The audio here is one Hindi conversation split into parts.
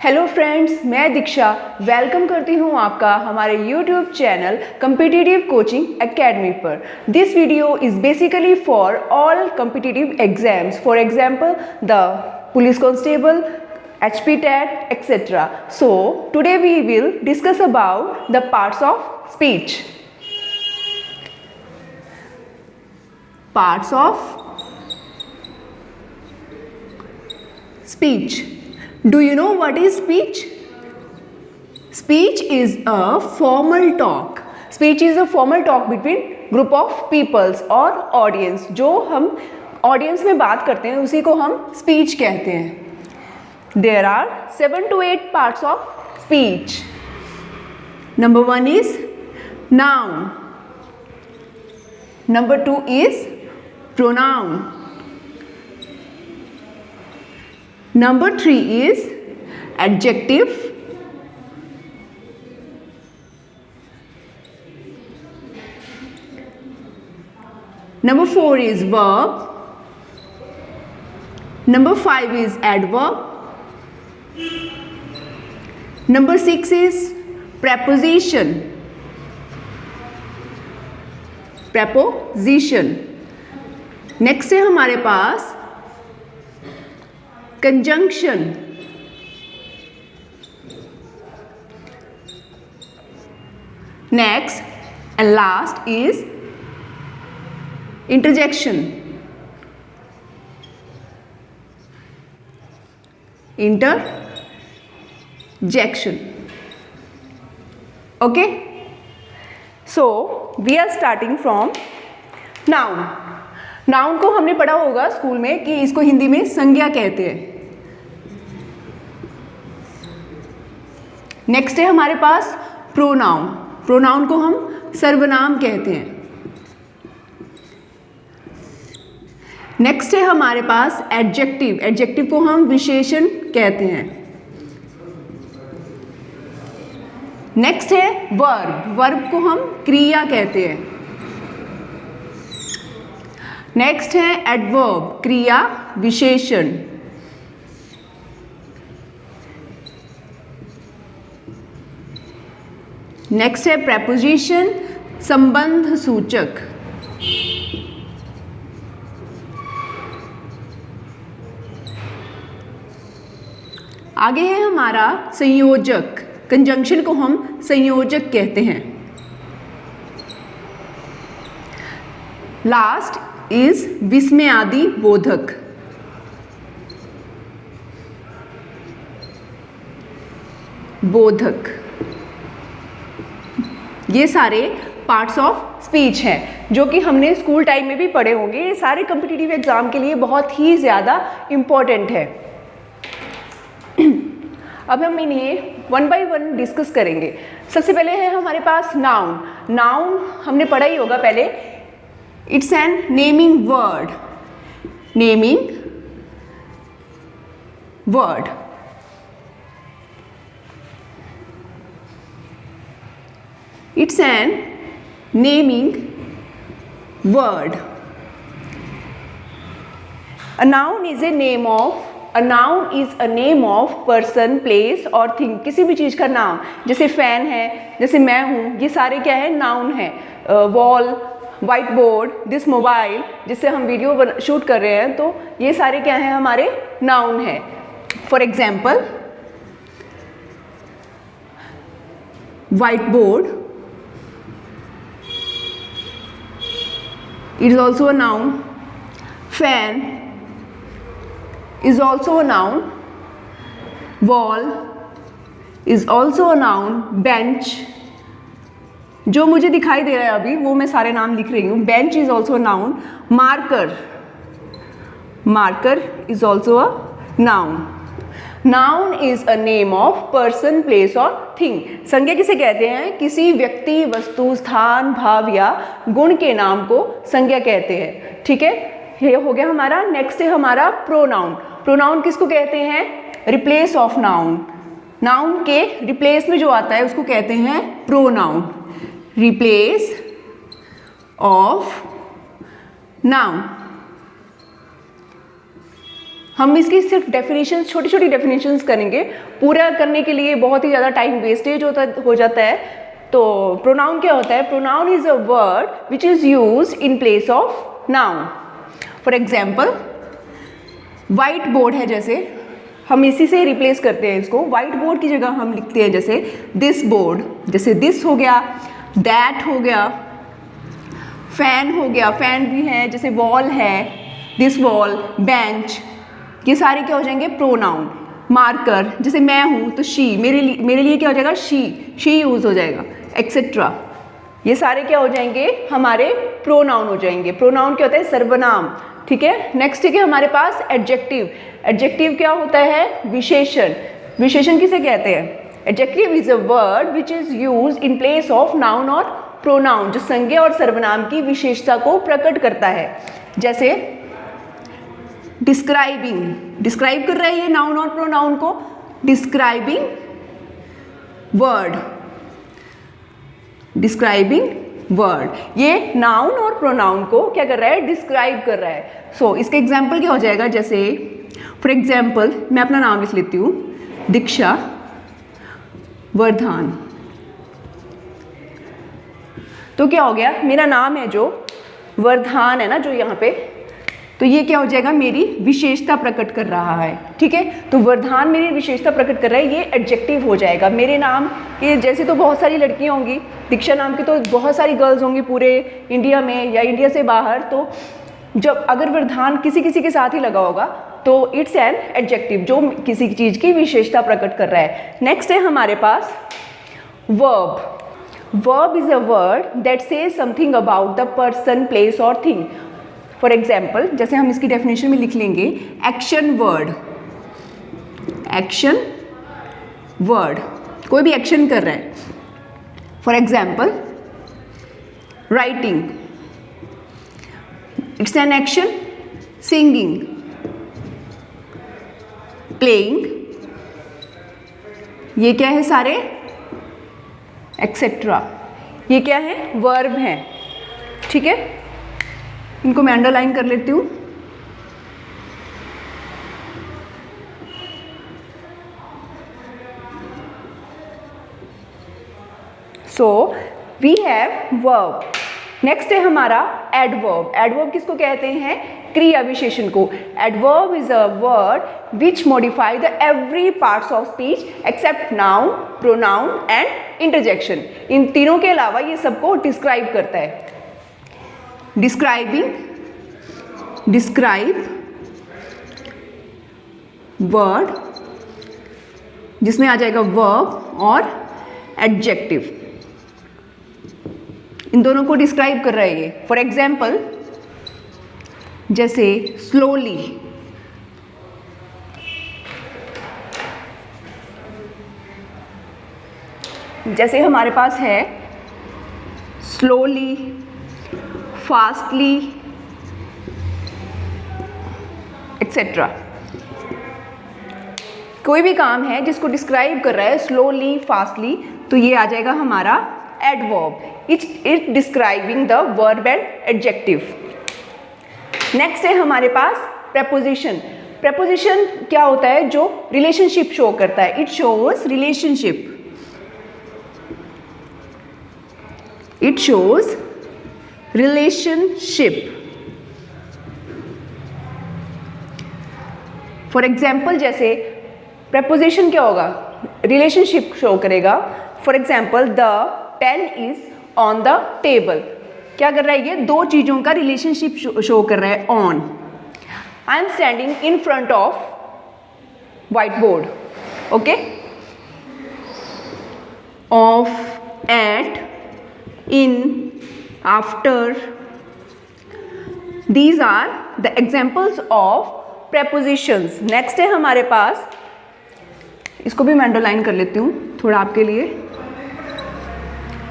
हेलो फ्रेंड्स, मैं दीक्षा वेलकम करती हूँ आपका हमारे YouTube channel competitive coaching academy पर। This video is basically for all competitive exams, for example the police constable, HP TET, etc. So today we will discuss about the parts of speech. Parts of speech. Do you know what is speech? Speech is a formal talk. Speech is a formal talk between group of peoples और audience. जो हम audience में बात करते हैं उसी को हम speech कहते हैं. There are 7 to 8 parts of speech. Number 1 is noun. Number 2 is pronoun. Number 3 is adjective. Number 4 is verb. Number 5 is adverb. Number 6 is preposition. Preposition. Next है हमारे पास conjunction. Next and last is interjection. Interjection. Okay, so we are starting from noun. Noun को हमने पढ़ा होगा स्कूल में कि इसको हिंदी में संज्ञा कहते हैं. नेक्स्ट है हमारे पास प्रोनाउन. प्रोनाउन को हम सर्वनाम कहते हैं. नेक्स्ट है हमारे पास एडजेक्टिव. एडजेक्टिव को हम विशेषण कहते हैं. नेक्स्ट है वर्ब. वर्ब को हम क्रिया कहते हैं. नेक्स्ट है एडवर्ब. क्रिया विशेषण. नेक्स्ट है प्रेपोजिशन. संबंध सूचक. आगे है हमारा संयोजक. कंजंक्शन को हम संयोजक कहते हैं. लास्ट इज विस्मयादि बोधक. बोधक. ये सारे पार्ट्स ऑफ स्पीच हैं जो कि हमने स्कूल टाइम में भी पढ़े होंगे. ये सारे कॉम्पिटिटिव एग्जाम के लिए बहुत ही ज़्यादा इम्पॉर्टेंट है. अब हम इन्हें वन बाय वन डिस्कस करेंगे. सबसे पहले है हमारे पास नाउन. नाउन हमने पढ़ा ही होगा पहले. It's an naming word. Naming word. It's an naming word. A noun is a name of. A noun is a name of person, place और thing. किसी भी चीज़ का नाम, जैसे फैन है, जैसे मैं हूँ, ये सारे क्या है? नाउन है. Wall, white board, this mobile जिससे हम वीडियो शूट कर रहे हैं, तो ये सारे क्या हैं? हमारे नाउन हैं. For example white board is also a noun. Fan is also a noun. Wall is also a noun. Bench जो मुझे दिखाई दे रहा है अभी वो मैं सारे नाम लिख रही हूँ. Bench is also noun. Marker. Marker is also a noun. Noun is a name of person, place और थिंग. संज्ञा किसे कहते हैं? किसी व्यक्ति, वस्तु, स्थान, भाव या गुण के नाम को संज्ञा कहते हैं. ठीक है, ये हो गया हमारा. नेक्स्ट है हमारा प्रोनाउन. प्रोनाउन किसको कहते हैं? Replace of noun. नाउन के रिप्लेस में जो आता है उसको कहते हैं प्रोनाउन. Replace of noun. हम इसकी सिर्फ डेफिनेशंस, छोटी छोटी डेफिनेशंस करेंगे, पूरा करने के लिए बहुत ही ज़्यादा टाइम वेस्टेज हो जाता है। तो प्रोनाउन क्या होता है? Pronoun is a word which is use in place of noun. For example white board है, जैसे हम इसी से रिप्लेस करते हैं इसको। वाइट बोर्ड की जगह हम लिखते हैं जैसे दिस बोर्ड, जैसे दिस हो गया, दैट हो गया, फैन हो गया, फैन भी है, जैसे वॉल है, दिस वॉल, बेंच, ये सारे क्या हो जाएंगे? प्रोनाउन। मार्कर, जैसे मैं हूँ तो शी, मेरे लिए क्या हो जाएगा? शी यूज हो जाएगा, एक्सेट्रा। ये सारे क्या हो जाएंगे? हमारे प्रोनाउन हो जाएंगे। प्रोनाउन क्या होता है? सर्वनाम। ठीक है। नेक्स्ट है हमारे पास एडजेक्टिव। एडजेक्टिव क्या होता है? विशेषण। विशेषण किसे कहते हैं? Adjective is a word which is use in place of noun और प्रोनाउन, जो संज्ञा और सर्वनाम की विशेषता को प्रकट करता है। जैसे डिस्क्राइबिंग, डिस्क्राइब कर रहा है ये नाउन और प्रोनाउन को। डिस्क्राइबिंग वर्ड, डिस्क्राइबिंग वर्ड, ये नाउन और प्रोनाउन को क्या कर रहा है? डिस्क्राइब कर रहा है। सो इसका एग्जाम्पल क्या हो जाएगा? जैसे फॉर एग्जाम्पल मैं अपना नाम लिख लेती हूँ, दीक्षा वर्धान। तो क्या हो गया? मेरा नाम है जो वर्धान है ना, जो यहाँ पे, तो ये क्या हो जाएगा? मेरी विशेषता प्रकट कर रहा है। ठीक है। तो वर्धान मेरी विशेषता प्रकट कर रहा है, ये एडजेक्टिव हो जाएगा। मेरे नाम के जैसे तो बहुत सारी लड़कियां होंगी, दीक्षा नाम की तो बहुत सारी गर्ल्स होंगी पूरे इंडिया में या इंडिया से बाहर, तो जब अगर वर्धान किसी किसी के साथ ही लगा होगा तो इट्स एन एडजेक्टिव, जो किसी चीज़ की विशेषता प्रकट कर रहा है। नेक्स्ट है हमारे पास verb. Verb is a word that says something about the person, place और थिंग। फॉर एग्जाम्पल जैसे हम इसकी डेफिनेशन में लिख लेंगे, एक्शन वर्ड। एक्शन वर्ड, कोई भी एक्शन कर रहा है। For example writing, it's an action. Singing, playing, ये क्या है? सारे एक्सेट्रा, ये क्या है? वर्ब हैं। ठीक है। इनको मैं अंडरलाइन कर लेती हूँ। So we have verb. Next है हमारा एडवर्ब। एडवर्ब किसको कहते हैं? क्रिया विशेषण को। Adverb is a word which modify the every parts of speech except noun, pronoun and interjection. इन तीनों के अलावा ये सबको डिस्क्राइब करता है। डिस्क्राइबिंग, डिस्क्राइब वर्ड, जिसमें आ जाएगा वर्ब और एडजेक्टिव, इन दोनों को डिस्क्राइब कर रहा है ये। फॉर एग्जाम्पल जैसे स्लोली, जैसे हमारे पास है स्लोली, फास्टली एक्सेट्रा। कोई भी काम है जिसको डिस्क्राइब कर रहा है स्लोली, फास्टली, तो ये आ जाएगा हमारा adverb. It describing the verb and adjective. Next है हमारे पास प्रेपोजिशन। प्रेपोजिशन क्या होता है? जो रिलेशनशिप शो करता है। It shows relationship, it shows relationship. For example जैसे प्रेपोजिशन क्या होगा? रिलेशनशिप शो करेगा। For example the pen is on the table, क्या कर रहा है? ये दो चीजों का रिलेशनशिप शो कर रहा है। On, I am standing in front of white board. Okay. Of, at, in, after, these are the examples of prepositions. next है हमारे पास, इसको भी मैं अंडरलाइन कर लेती हूँ थोड़ा आपके लिए।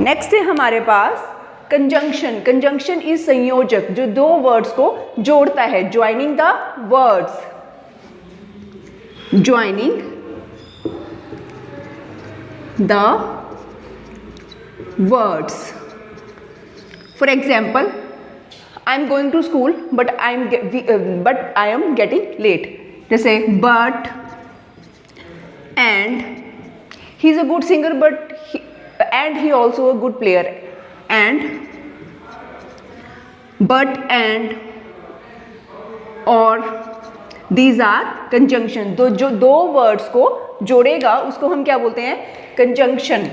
नेक्स्ट है हमारे पास कंजंक्शन। कंजंक्शन इज संयोजक, जो दो वर्ड्स को जोड़ता है। Joining the words, joining the words. For example, I am going to school but I am getting late. जैसे but and, he is a good singer but and he also a good player, and, but and, और दीज आर कंजंक्शन। जो दो वर्ड्स को जोड़ेगा उसको हम क्या बोलते हैं? Conjunction.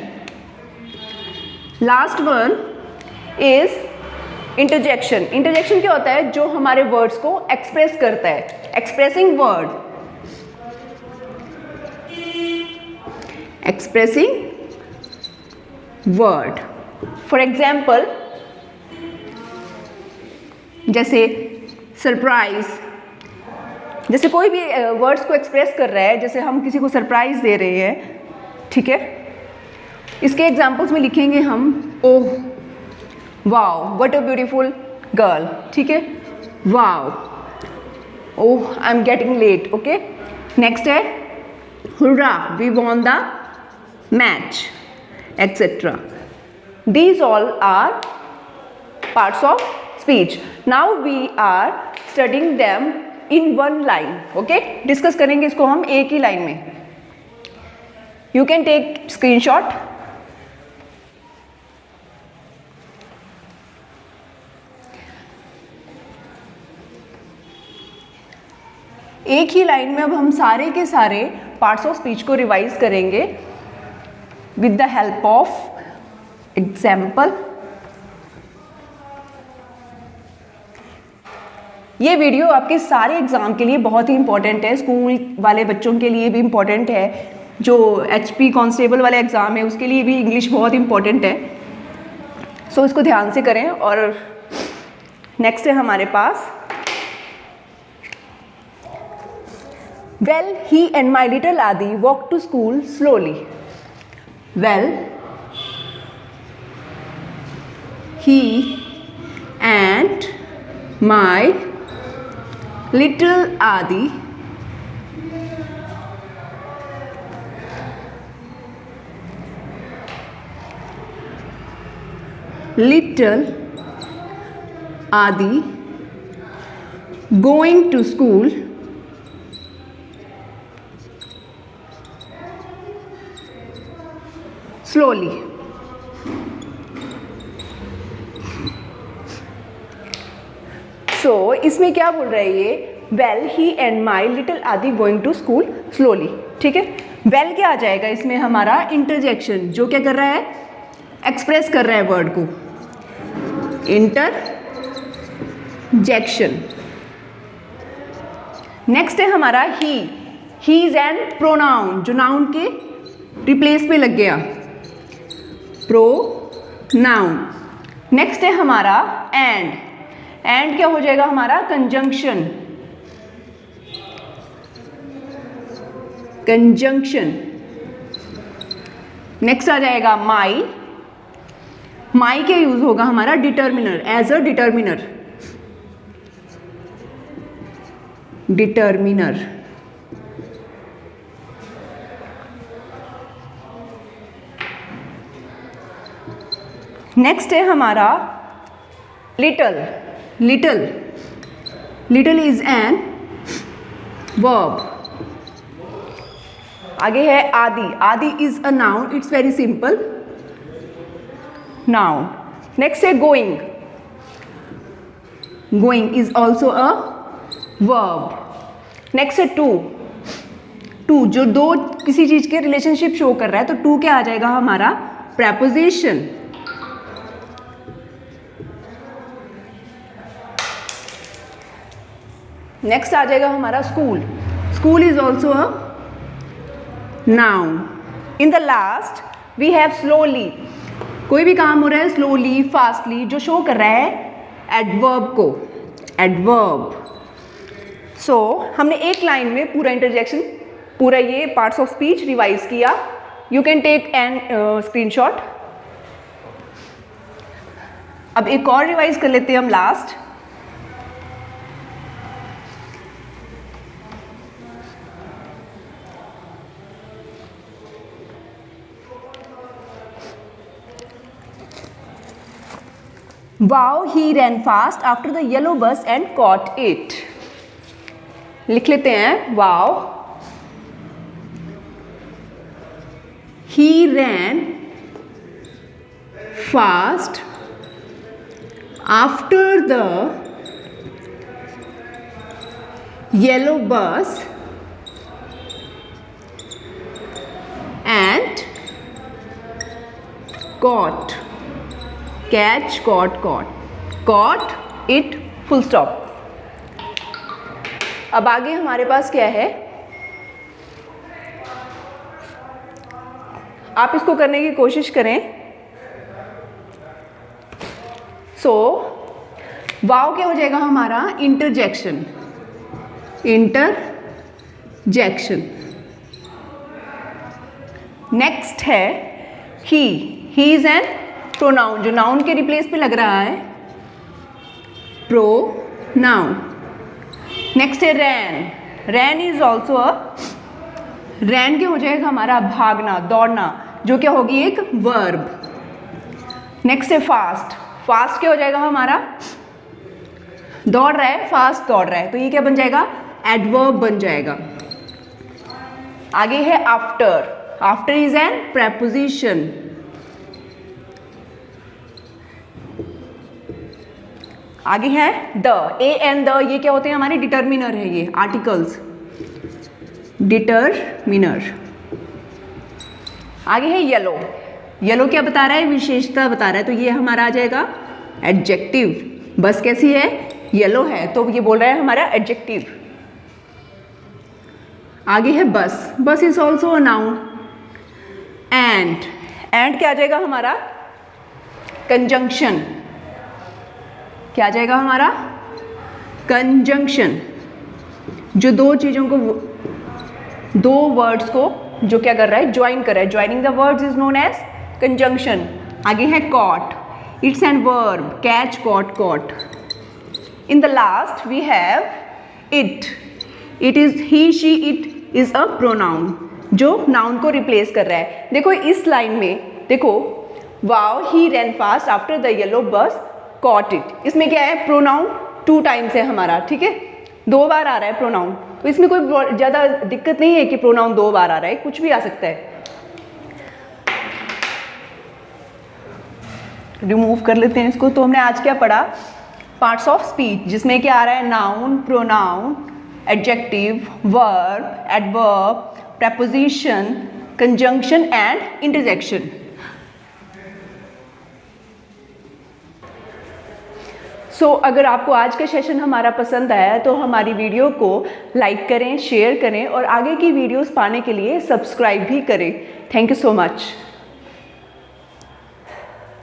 Last one is interjection. Interjection क्या होता है? जो हमारे वर्ड्स को एक्सप्रेस करता है, expressing word, expressing word. For example, जैसे सरप्राइज, जैसे कोई भी वर्ड्स को एक्सप्रेस कर रहा है, जैसे हम किसी को सरप्राइज दे रहे हैं, ठीक है, इसके एग्जाम्पल्स में लिखेंगे हम oh, wow, what a beautiful girl, ठीक है, wow, oh I am getting late, okay. Next है hurrah, we won the match, etcetera. These all are parts of speech. Now we are studying them in one line, okay. Discuss करेंगे इसको हम एक ही लाइन में। You can take screenshot. एक ही लाइन में अब हम सारे के सारे पार्ट्स ऑफ स्पीच को रिवाइज करेंगे with the help of example. ये वीडियो आपके सारे एग्जाम के लिए बहुत ही इंपॉर्टेंट है, स्कूल वाले बच्चों के लिए भी इंपॉर्टेंट है, जो HP कांस्टेबल वाले एग्ज़ाम है उसके लिए भी इंग्लिश बहुत इंपॉर्टेंट है। सो इसको ध्यान से करें। और नेक्स्ट है हमारे पास, well he and my little Adi walk to school slowly. Well he and my little Adi going to school slowly. सो इसमें क्या बोल रहा है ये? Well he and my little Adi going to school slowly, ठीक है। वेल क्या आ जाएगा इसमें? हमारा इंटरजेक्शन, जो क्या कर रहा है? एक्सप्रेस कर रहा है वर्ड को, इंटरजेक्शन। नेक्स्ट है हमारा ही इज एन प्रोनाउन, जो नाउन के रिप्लेस पे लग गया, प्रोनाउन। नेक्स्ट है हमारा एंड क्या हो जाएगा हमारा? Conjunction, conjunction. नेक्स्ट आ जाएगा माई क्या यूज होगा हमारा? Determiner, as a determiner, determiner. Next है हमारा लिटिल इज एन वर्ब। आगे है Adi is a noun, it's very simple noun. Next है going is also a verb. Next है टू जो दो किसी चीज के रिलेशनशिप शो कर रहा है, तो टू क्या आ जाएगा हमारा? प्रेपोजिशन। नेक्स्ट आ जाएगा हमारा school is also a noun. In the last we have slowly, कोई भी काम हो रहा है स्लोली, फास्टली, जो शो कर रहा है एडवर्ब को, एडवर्ब। सो हमने एक लाइन में पूरा इंटरजेक्शन, पूरा ये पार्ट्स ऑफ स्पीच रिवाइज किया। You can take an screenshot. अब एक और रिवाइज कर लेते हैं हम last. Wow, he ran fast after the yellow bus and caught it. लिख लेते हैं wow. He ran fast after the yellow bus and caught, catch, caught it, full stop। अब आगे हमारे पास क्या है, आप इसको करने की कोशिश करें। वाव क्या हो जाएगा हमारा, इंटरजेक्शन, नेक्स्ट है ही इज एन प्रोनाउन, जो नाउन के रिप्लेस पे लग रहा है, प्रोनाउन। नेक्स्ट है रैन इज ऑल्सो रैन क्या हो जाएगा हमारा, भागना, दौड़ना, जो क्या होगी एक वर्ब। नेक्स्ट है फास्ट क्या हो जाएगा हमारा, दौड़ रहा है, फास्ट दौड़ रहा है, तो ये क्या बन जाएगा, एडवर्ब बन जाएगा। आगे है आफ्टर इज एन प्रेपोजिशन। आगे है द, ए एंड द, ये क्या होते हैं हमारे, डिटर्मिनर है, ये आर्टिकल्स, डिटर्मिनर। आगे है येलो क्या बता रहा है, विशेषता बता रहा है, तो ये हमारा आ जाएगा एडजेक्टिव। बस कैसी है, येलो है, तो ये बोल रहा है हमारा एडजेक्टिव। आगे है बस is also a noun. And क्या आ जाएगा हमारा, कंजंक्शन, क्या आ जाएगा हमारा, कंजंक्शन, जो दो चीज़ों को, दो वर्ड्स को जो क्या कर रहा है, ज्वाइन कर रहा है, joining the words is known as conjunction. आगे है caught, it's an verb, catch, caught. In the last we have it is he, she, it is a pronoun, जो नाउन को रिप्लेस कर रहा है। देखो इस लाइन में देखो, wow he ran fast after the yellow bus caught it, इसमें क्या है, प्रोनाउन 2 टाइम्स है हमारा, ठीक है, 2 बार आ रहा है प्रोनाउन, तो इसमें कोई ज़्यादा दिक्कत नहीं है कि प्रोनाउन 2 बार आ रहा है, कुछ भी आ सकता है। रिमूव कर लेते हैं इसको। तो हमने आज क्या पढ़ा, पार्ट्स ऑफ स्पीच, जिसमें क्या आ रहा है, noun, pronoun, adjective, verb, adverb, preposition, conjunction and interjection। अगर आपको आज का सेशन हमारा पसंद आया तो हमारी वीडियो को लाइक करें, शेयर करें और आगे की वीडियोस पाने के लिए सब्सक्राइब भी करें। Thank you so much.